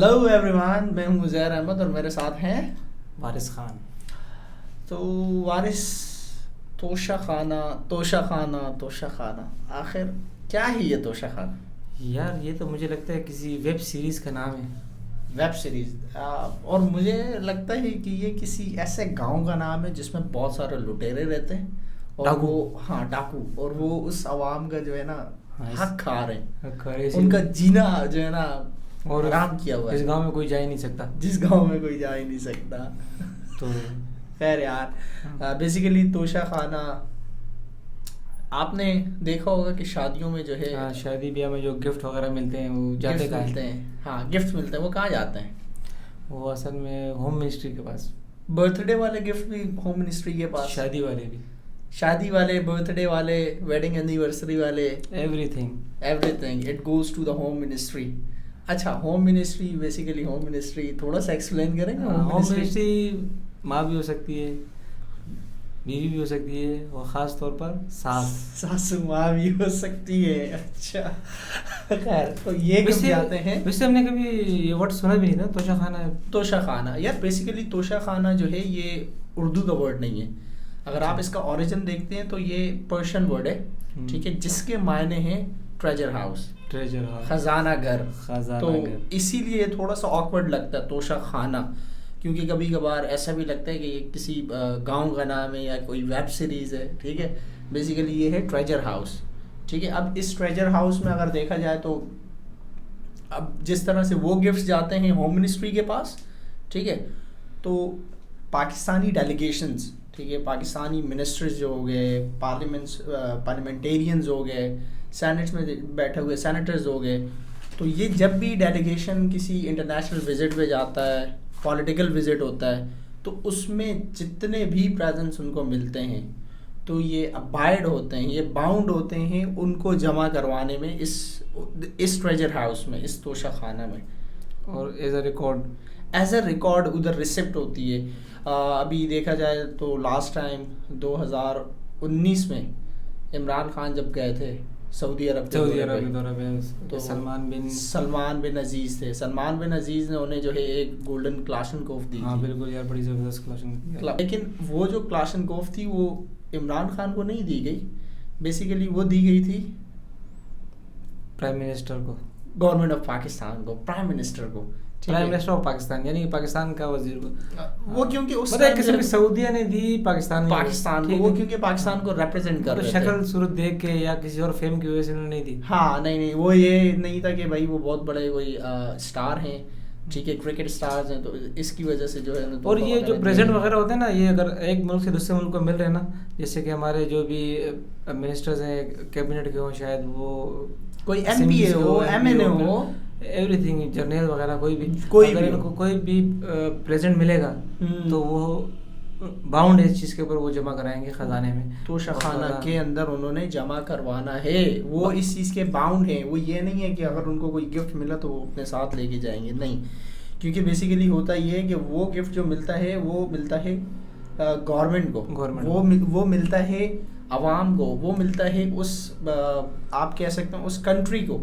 Hello every one, میں ہوں عزیر احمد اور میرے ساتھ ہیں وارث خان. تو وارث. توشہ خانہ آخر کیا ہے یہ توشہ خانہ؟ یار یہ تو مجھے لگتا ہے کسی ویب سیریز کا نام ہے. ویب سیریز، اور مجھے لگتا ہے کہ یہ کسی ایسے گاؤں کا نام ہے جس میں بہت سارے لٹیرے رہتے ہیں اور ڈاکو. وہ ڈاکو، اور وہ اس عوام کا جو ہے نا حق کھا رہے ہیں، ان ان کا جینا جو ہے نا اور حرام کیا ہوا ہے. اس گاؤں میں کوئی جا ہی نہیں سکتا، جس گاؤں میں کوئی جا ہی نہیں سکتا. تو خیر یار، بیسیکلی توشہ خانہ آپ نے دیکھا ہوگا کہ شادیوں میں جو ہے شادی بیاہ میں جو گفٹ وغیرہ ملتے ہیں وہ جاتے کہاں ملتے ہیں. ہاں گفٹ ملتے ہیں، وہ کہاں جاتے ہیں؟ وہ اصل میں ہوم منسٹری کے پاس. برتھ ڈے والے گفٹ بھی ہوم منسٹری کے پاس، شادی والے بھی، شادی والے، برتھ ڈے والے، ویڈنگ اینیورسری والے، everything it goes to the home ministry. اچھا، home ministry basically home ministry تھوڑا سا ایکسپلین کریں گے. ہوم منسٹری ماں بھی ہو سکتی ہے، بیوی بھی ہو سکتی ہے، اور خاص طور پر ساسو ماں بھی ہو سکتی ہے. اچھا خیر، تو یہ کب جاتے ہیں؟ ویسے ہم نے کبھی یہ ورڈ سنا بھی نہیں تھا، توشہ خانہ. توشہ خانہ یار بیسیکلی توشہ خانہ جو ہے یہ اردو کا ورڈ نہیں ہے. اگر آپ اس کا اوریجن دیکھتے ہیں تو یہ پرشین ورڈ ہے، ٹھیک ہے، جس کے معنی ہیں ٹریجر ہاؤس، خزانہ گھر. تو اسی لیے تھوڑا سا آکورڈ لگتا ہے توشہ خانہ، کیونکہ کبھی کبھار ایسا بھی لگتا ہے کہ یہ کسی گاؤں کا نام ہے یا کوئی ویب سیریز ہے. ٹھیک ہے، بیسیکلی یہ ہے ٹریجر ہاؤس. ٹھیک ہے، اب اس ٹریجر ہاؤس میں اگر دیکھا جائے تو اب جس طرح سے وہ گفٹس جاتے ہیں ہوم منسٹری کے پاس، ٹھیک ہے، تو پاکستانی ڈیلیگیشنز، ٹھیک ہے، پاکستانی منسٹرز جو ہو گئے، پارلیمنٹیرینز ہو گئے، سینٹ میں بیٹھے ہوئے سینیٹرز ہو گئے، تو یہ جب بھی ڈیلیگیشن کسی انٹرنیشنل وزٹ پہ جاتا ہے، پولیٹیکل وزٹ ہوتا ہے، تو اس میں جتنے بھی پریزنٹس ان کو ملتے ہیں تو یہ ابائڈ ہوتے ہیں، یہ باؤنڈ ہوتے ہیں ان کو جمع کروانے میں اس ٹریجر ہاؤس میں، اس توشہ خانہ میں، اور ایز اے ریکارڈ ادھر ریسپٹ ہوتی ہے. ابھی دیکھا جائے تو لاسٹ ٹائم 2019 میں عمران خان جب گئے تھے سعودی عرب تو سلمان بن عزیز تھے. سلمان بن عزیز نے انہیں جو ہے ایک گولڈن کلاشنکوف دی. ہاں بالکل یار، بڑی زبردست کلاشنکوف. لیکن وہ جو کلاشنکوف تھی وہ عمران خان کو نہیں دی گئی، بیسیکلی وہ دی گئی تھی پرائم منسٹر کو، گورنمنٹ آف پاکستان کو، پرائم منسٹر کو، پرائم منسٹر آف پاکستان، یعنی پاکستان کا وزیر کو. وہ کیونکہ اس قسم کی سعودیہ نے دی پاکستان کو، وہ کیونکہ پاکستان کو ریپرزینٹ کر رہے تھے. شکل صورت دیکھ کے یا کسی اور فیم کی وجہ سے انہوں نے نہیں دی. ہاں نہیں، وہ یہ نہیں تھا کہ بھائی وہ بہت بڑے کوئی اسٹار ہیں، ٹھیک ہے، کرکٹ اسٹارز ہیں، تو اس کی وجہ سے جو ہے. اور یہ جو پریزیڈنٹ وغیرہ ہوتے ہیں نا، یہ اگر ایک ملک سے دوسرے ملک کو مل رہے ہیں نا، جیسے کہ ہمارے جو بھی منسٹرز ہیں کیبنٹ کے ہوں، شاید وہ کوئی ایم پی اے ہو، ایم این اے ہو، ایوری تھنگ، جرنیل وغیرہ کوئی بھی اگر ان کو کوئی بھی پریزیڈنٹ ملے گا تو وہ باؤنڈ ہے اس چیز کے اوپر، وہ جمع کرائیں گے خزانے میں. توشہ خانہ کے اندر انہوں نے جمع کروانا ہے، وہ اس چیز کے باؤنڈ ہیں. وہ یہ نہیں ہے کہ اگر ان کو کوئی گفٹ ملا تو وہ اپنے ساتھ لے کے جائیں گے، نہیں، کیونکہ بیسیکلی ہوتا یہ ہے کہ وہ گفٹ جو ملتا ہے وہ ملتا ہے گورنمنٹ کو، وہ ملتا ہے عوام کو، وہ ملتا ہے اس آپ کہہ سکتے ہیں اس کنٹری کو.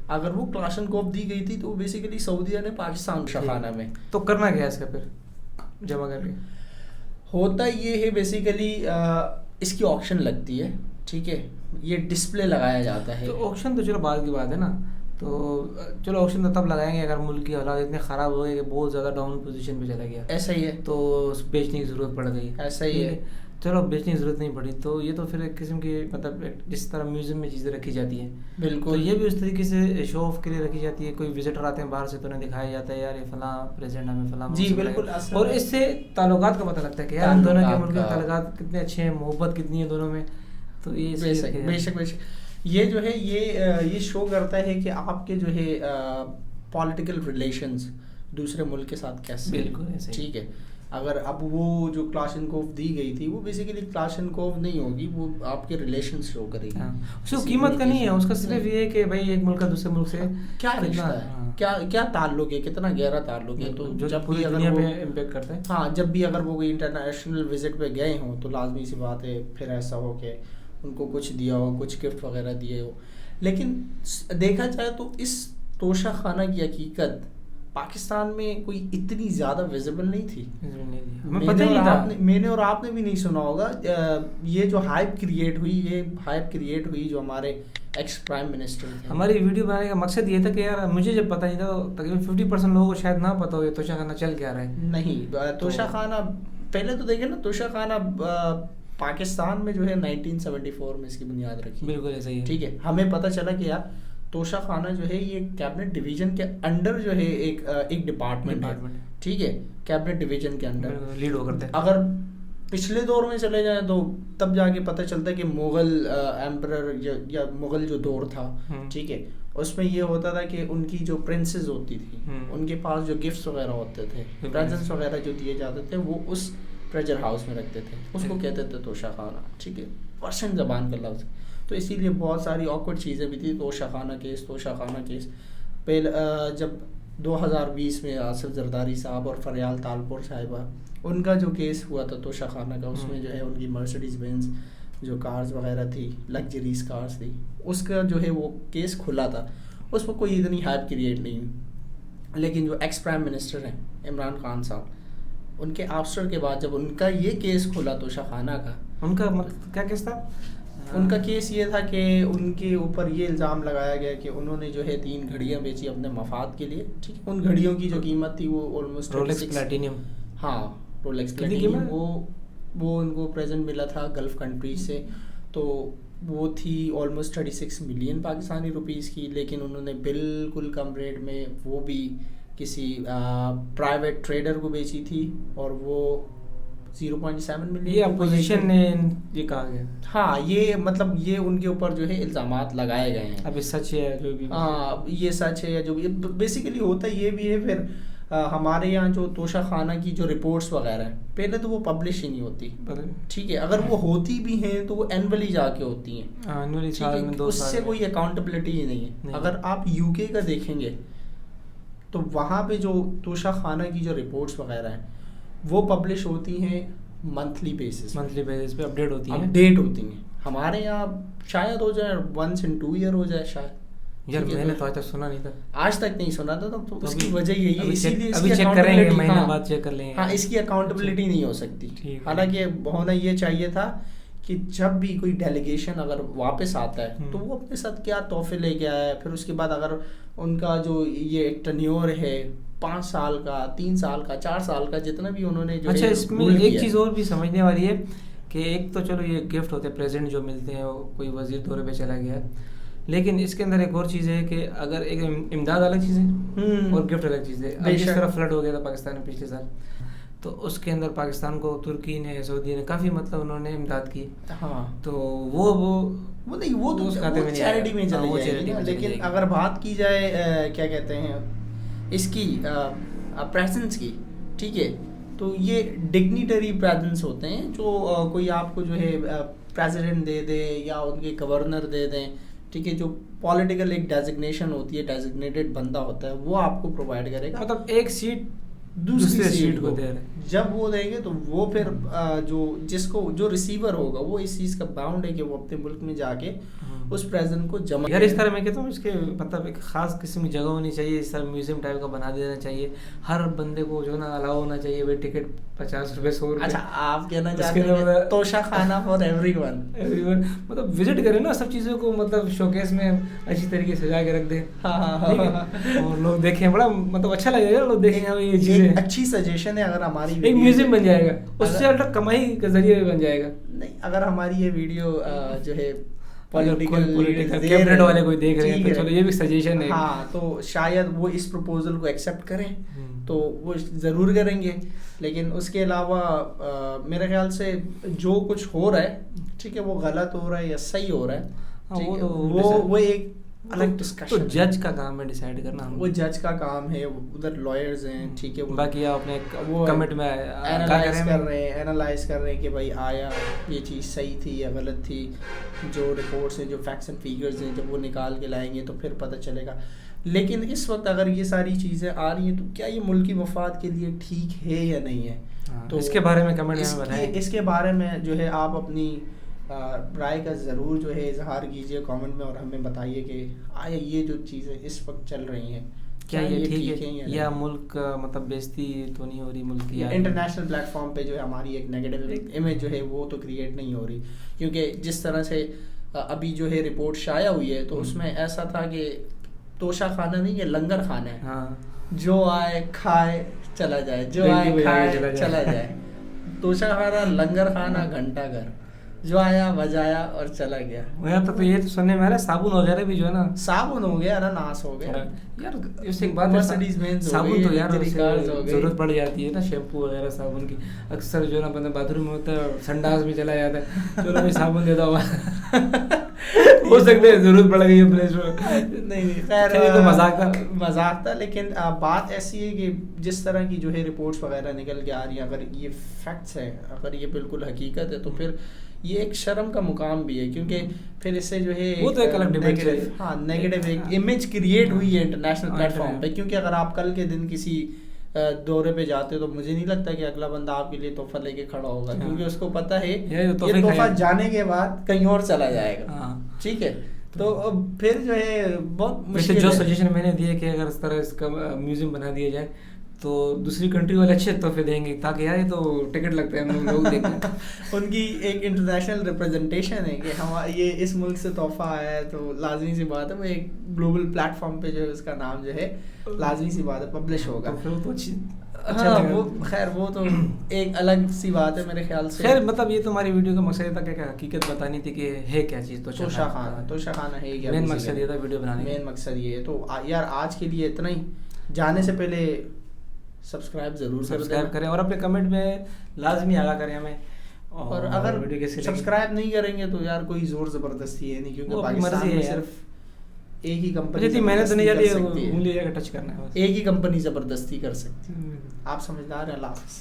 اگر وہ کلاشنکوف دی گئی تھی تو بیسیکلی سعودیہ نے پاکستان شخانہ میں. تو کرنا کیا ہے اس کا پھر جمع کر کے؟ ہوتا یہ ہے بیسیکلی اس کی آکشن لگتی ہے، ٹھیک ہے، یہ ڈسپلے لگایا جاتا ہے. تو آکشن تو چلو بعد کی بات ہے نا، تو چلو آکشن تو تب لگائیں گے اگر ملک کی حالات اتنے خراب ہو گئے کہ بہت زیادہ ڈاؤن پوزیشن پہ چلا گیا. ایسا ہی ہے، تو بیچنے کی ضرورت پڑ گئی. ایسا ہی ہے. چلو بیچنے کی ضرورت نہیں پڑی تو یہ تو پھر ایک قسم کی مطلب جس طرح میوزیم میں چیزیں رکھی جاتی ہیں، بالکل، تو یہ بھی اس طریقے سے شو آف کے لیے رکھی جاتی ہے. کوئی وزٹر آتے ہیں باہر سے تو انہیں دکھایا جاتا ہے یار یہ فلاں پریزیڈنٹ ہمیں فلاں. جی بالکل، اور اس سے تعلقات کا پتہ لگتا ہے کہ یار ان دونوں کے ملک کے تعلقات کتنے اچھے ہیں، محبت کتنی ہے دونوں میں. تو یہ بے شک یہ جو ہے یہ شو کرتا ہے کہ آپ کے جو ہے پولیٹیکل ریلیشنز دوسرے ملک کے ساتھ کیسے. بالکل ٹھیک ہے. اگر اب وہ جو کلاشنکوف دی گئی تھی وہ بیسیکلی کلاشنکوف نہیں ہوگی، وہ آپ کے ریلیشنز شو کرے گی. اس کو قیمت کا نہیں ہے، اس کا صرف یہ ہے کہ بھائی ایک ملک کا دوسرے ملک سے کیا رشتہ ہے، کیا تعلق ہے، کتنا گہرا تعلق ہے. تو جب پوری دنیا پہ امپیکٹ کرتا ہے. ہاں، جب بھی اگر وہ کوئی انٹرنیشنل وزٹ پہ گئے ہوں تو لازمی سی بات ہے پھر ایسا ہو کہ ان کو کچھ دیا ہو، کچھ گفٹ وغیرہ دیے ہو. لیکن دیکھا جائے تو اس توشہ خانہ کی حقیقت پاکستان میں کوئی اتنی زیادہ ویزیبل نہیں تھی. میں نے اور آپ نے بھی نہیں سنا ہوگا. یہ جو ہائپ کریٹ ہوئی جو ہمارے ایکس پرائم منسٹر تھے. ہماری ویڈیو بنانے کا مقصد یہ تھا کہ یار مجھے جب پتہ نہیں تھا تقریباً 50% لوگوں کو شاید نہ پتہ ہو یہ توشہ خانہ چل کیا رہا ہے. نہیں, توشہ خانہ پہلے تو دیکھیں نا, توشہ خانہ پاکستان میں جو ہے 1974 میں اس کی بنیاد رکھی. بالکل ایسا ہی ہے. ٹھیک ہے, ہمیں پتہ چلا کہ یار توشہ خانہ جو ہے یہ کیبنٹ ڈویژن کے انڈر جو ہے ایک ڈپارٹمنٹ ہے. ٹھیک ہے, کیبنٹ ڈویژن کے انڈر لیڈ ہو کرتے ہیں. اگر پچھلے دور میں چلے جائیں تو تب جا کے پتہ چلتا ہے کہ مغل ایمپرر یا مغل جو دور تھا, ٹھیک ہے, اس میں یہ ہوتا تھا کہ ان کی جو پرنسز ہوتی تھی ان کے پاس جو گفٹس وغیرہ ہوتے تھے, پریزنٹس وغیرہ جو دیے جاتے تھے, وہ اس ٹریجر ہاؤس میں رکھتے تھے. اس کو کہتے تھے توشہ خانہ. ٹھیک ہے, پرشین زبان کا لفظ. تو اسی لیے بہت ساری آکورڈ چیزیں بھی تھیں. توشہ خانہ کیس پہلے جب 2020 میں آصف زرداری صاحب اور فریال تالپور صاحبہ ان کا جو کیس ہوا تھا توشہ خانہ کا, اس میں جو ہے ان کی مرسڈیز بینز جو کارز وغیرہ تھی, لگژریز کارز تھی, اس کا جو ہے وہ کیس کھلا تھا. اس میں کوئی اتنی ہائپ کریٹ نہیں ہوئی. لیکن جو ایکس پرائم منسٹر ہیں عمران خان صاحب, ان کے آفسر کے بعد جب ان کا یہ کیس کھلا توشہ خانہ کا, ان کا کیا کیس تھا؟ ان کا کیس یہ تھا کہ ان کے اوپر یہ الزام لگایا گیا کہ انہوں نے جو ہے 3 گھڑیاں بیچی اپنے مفاد کے لیے. ٹھیک ہے, ان گھڑیوں کی جو قیمت تھی وہ آلموسٹ رولیکس پلیٹینیم. ہاں, رولیکس پلیٹینیم. وہ ان کو پریزنٹ ملا تھا گلف کنٹریز سے, تو وہ تھی آلموسٹ 36 ملین پاکستانی روپیز کی. لیکن انہوں نے بالکل کم ریٹ میں وہ بھی کسی پرائیویٹ ٹریڈر کو بیچی تھی, اور وہ 0.7 ملین. یہ اپوزیشن نے یہ کہا گیا. ہاں, یہ مطلب یہ ان کے اوپر جو ہے الزامات لگائے گئے ہیں. اب یہ سچ ہے جو بھی, ہاں یہ سچ ہے یا جو بھی. بیسیکلی ہوتا یہ بھی ہے. پھر ہمارے یہاں جو توشہ خانہ کی جو رپورٹس وغیرہ ہیں, پہلے تو وہ پبلش ہی نہیں ہوتی. ٹھیک ہے, اگر وہ ہوتی بھی ہیں تو وہ اینولی جا کے ہوتی ہیں. اس سے کوئی اکاؤنٹیبلٹی ہی نہیں ہے. اگر آپ UK کا دیکھیں گے تو وہاں پہ جو توشہ خانہ کی جو رپورٹس وغیرہ ہیں وہ پبلش ہوتی ہیں منتھلی بیسس پہ اپڈیٹ ہوتی ہیں. ہمارے یہاں شاید ہو جائے once in 2 year ہو جائے شاید. یار میں نے تو آج تک سنا نہیں تھا, آج تک نہیں سنا تھا. تو اس کی وجہ یہی ہے, اسی لیے ابھی چیک کریں گے, مہینہ بعد چیک کر لیں گے. ہاں, اس کی اکاؤنٹیبلٹی نہیں ہو سکتی. حالانکہ ہونا یہ چاہیے تھا کہ جب بھی کوئی ڈیلیگیشن اگر واپس آتا ہے تو وہ اپنے ساتھ کیا تحفے لے کے آیا ہے. پھر اس کے بعد اگر ان کا جو یہ ایک ٹینیور ہے 5 سال کا, 3 سال کا, 4 سال کا, جتنا بھی انہوں نے جو. اچھا, اس میں ایک چیز اور بھی سمجھنے والی ہے کہ ایک تو چلو یہ گفٹ ہوتے ہیں پریزنٹ جو ملتے ہیں, وہ کوئی وزیر دورے پہ چلا گیا, لیکن اس کے اندر ایک اور چیز ہے کہ اگر ایک امداد الگ چیز ہے اور گفٹ الگ چیز ہے. اب جس طرح فلڈ ہو گیا تھا پاکستان میں پچھلے سال, تو اس کے اندر پاکستان کو ترکی نے, سعودی نے کافی مطلب انہوں نے امداد کی. ہاں, تو وہ نہیں, وہ تو چیریٹی میں چلی جائے گی. لیکن اگر بات کی جائے کیا کہتے ہیں اس کی پریزنس کی, ٹھیک ہے, تو یہ ڈگنیٹری پریزنس ہوتے ہیں جو کوئی آپ کو جو ہے پریزیڈنٹ دے دے یا ان کے گورنر دے دیں. ٹھیک ہے, جو پولیٹیکل ایک ڈیزگنیشن ہوتی ہے, ڈیزگنیٹڈ بندہ ہوتا ہے, وہ آپ کو پرووائڈ کرے گا. مطلب ایک سیٹ دوسری سیٹ کو دے رہے ہیں. جب وہ دیں گے تو وہ پھر جو ریسیور ہوگا وہ اس چیز کا باؤنڈ ہے کہ وہ اپنے ملک میں جا کے اس پریزنٹ کو جمع. یار اس طرح میں کہتا ہوں اس کے مطلب ایک خاص قسم کی جگہ ہونی چاہیے, اس طرح میوزیم ٹائپ کا بنا دینا چاہیے. ہر بندے کو جو ہے نا الاؤ ہونا چاہیے بھائی, ٹکٹ 50 روپے 100 روپے. اچھا, آپ کہنا چاہتے ہیں توشہ خانہ فار ایوری ون مطلب وزٹ کریں نا سب چیزوں کو, مطلب شوکیس میں اچھی طریقے سے سجا کے رکھ دیں. اور لوگ دیکھیں, بڑا مطلب اچھا لگے گا, لوگ دیکھیں گے یہ چیزیں. اچھی سجیشن ہے, اگر ہماری ایک میوزیم بن جائے گا, اس سے الگ کمائی کا ذریعہ بن جائے گا. نہیں, اگر ہماری یہ ویڈیو جو ہے پولیٹیکل کیبنٹ والے کوئی دیکھ رہے ہیں تو چلو یہ بھی سجیشن ہے. ہاں, تو شاید وہ اس پروپوزل کو ایکسیپٹ کریں تو وہ ضرور کریں گے. لیکن اس کے علاوہ میرے خیال سے جو کچھ ہو رہا ہے, ٹھیک ہے, وہ غلط ہو رہا ہے یا صحیح ہو رہا ہے, وہ ایک الگ ڈسکشن. تو جج کا کام ہے ڈیسائیڈ کرنا, وہ جج کا کام ہے, ادھر لائرز ہیں. ٹھیک ہے, باقی آپ نے کمنٹ میں اینالائز کر رہے ہیں کہ بھائی آیا یہ چیز صحیح تھی یا غلط تھی. جو رپورٹس ہیں, جو فیکٹس اینڈ فیگرز ہیں, جب وہ نکال کے لائیں گے تو پھر پتہ چلے گا. لیکن اس وقت اگر یہ ساری چیزیں آ رہی ہیں تو کیا یہ ملکی مفاد کے لیے ٹھیک ہے یا نہیں ہے؟ تو اس کے بارے میں کمنٹ میں بتائیں. اس کے بارے میں جو ہے آپ اپنی رائے کا ضرور جو ہے اظہار کیجیے کامنٹ میں, اور ہمیں بتائیے کہ آیا یہ جو چیزیں اس وقت چل رہی ہیں کیا یہ ٹھیک ہے یا ملک مطلب بیزتی تو نہیں ہو رہی ملک کی؟ انٹرنیشنل پلیٹ فارم پہ جو ہے ہماری ایک نیگیٹو امیج جو ہے وہ تو کریٹ نہیں ہو رہی، کیونکہ جس طرح سے ابھی جو ہے رپورٹ شائع ہوئی ہے تو اس میں ایسا تھا کہ توشہ خانہ نہیں، یہ لنگر خانہ ہے، جو آئے کھائے چلا جائے، جو آئے کھائے چلا جائے. توشہ خانہ، لنگر خانہ، گھنٹہ گھر، جو آیا بجایا اور چلا گیا. یار تو یہ تو سننے میں آ رہا ہے صابن وغیرہ بھی جو ہے نا، صابن ہو گیا نا، ناس ہو گیا یار. اس سے ایک بات ہے، صابن تو یار ضرورت پڑ جاتی ہے نا، شیمپو وغیرہ صابن کی اکثر جو ہے نا بندہ باتھ روم میں ہوتا ہے، سنڈاس میں چلا جاتا ہے، چلو میں صابن دیتا ہوں ہو سکتا ہے ضرورت پڑ گئی ہے پلیس میں. نہیں خیر تو مذاق تھا. لیکن بات ایسی ہے کہ جس طرح کی جو ہے رپورٹس وغیرہ نکل کے آ رہی ہیں، اگر یہ فیکٹس ہیں، اگر یہ بالکل حقیقت ہے تو پھر یہ ایک شرم کا مقام بھی ہے، کیونکہ پھر اس سے جو ہے وہ تو ایک الگ ڈیبیٹ ہے. ہاں نیگیٹو ایک امیج کریٹ ہوئی ہے انٹرنیشنل پلیٹ فارم پہ. کیونکہ اگر آپ کل کے دن کسی دورے پہ جاتے تو مجھے نہیں لگتا کہ اگلا بندہ آپ کے لیے تحفہ لے کے کھڑا ہوگا، کیونکہ اس کو پتہ ہے یہ تحفہ جانے کے بعد کہیں اور چلا جائے گا. ٹھیک ہے، تو پھر جو ہے بہت مشکل. جو سجیشن میں نے دیے کہ اگر اس طرح اس کا میوزیم بنا دیا جائے تو دوسری کنٹری والے اچھے تحفے دیں گے، تاکہ یار یہ تو ٹکٹ لگتا ہے لوگ دیکھیں. ان کی ایک انٹرنیشنل ریپرزنٹیشن ہے کہ ہم یہ اس ملک سے تحفہ آیا ہے، تو لازمی سی بات ہے وہ ایک گلوبل پلیٹ فارم پہ جو ہے اس کا نام جو ہے لازمی سی بات ہے پبلش ہوگا. ہاں وہ خیر وہ تو ایک الگ سی بات ہے میرے خیال سے. خیر مطلب یہ تو ہماری ویڈیو کا مقصد تھا کہ حقیقت بتانی تھی کہ ہے کیا چیز توشہ خانہ. توشہ خانہ ہے کیا؟ مین مقصد یہ تھا ویڈیو بنانے کا. مین مقصد یہ ہے. تو یار آج کے لیے اتنا ہی. جانے سے پہلے سبسکرائب ضرور کریں اور اپنے کمنٹ میں لازمی آگاہ کریں ہمیں. اور اگر سبسکرائب نہیں کریں گے تو یار کوئی زور زبردستی ہے نہیں، کیونکہ پاکستان میں صرف ایک ہی کمپنی محنت نہیں جاتی ہے، ٹچ کرنا ہے، ایک ہی کمپنی زبردستی کر سکتی ہے. آپ سمجھدار ہیں. اللہ حافظ.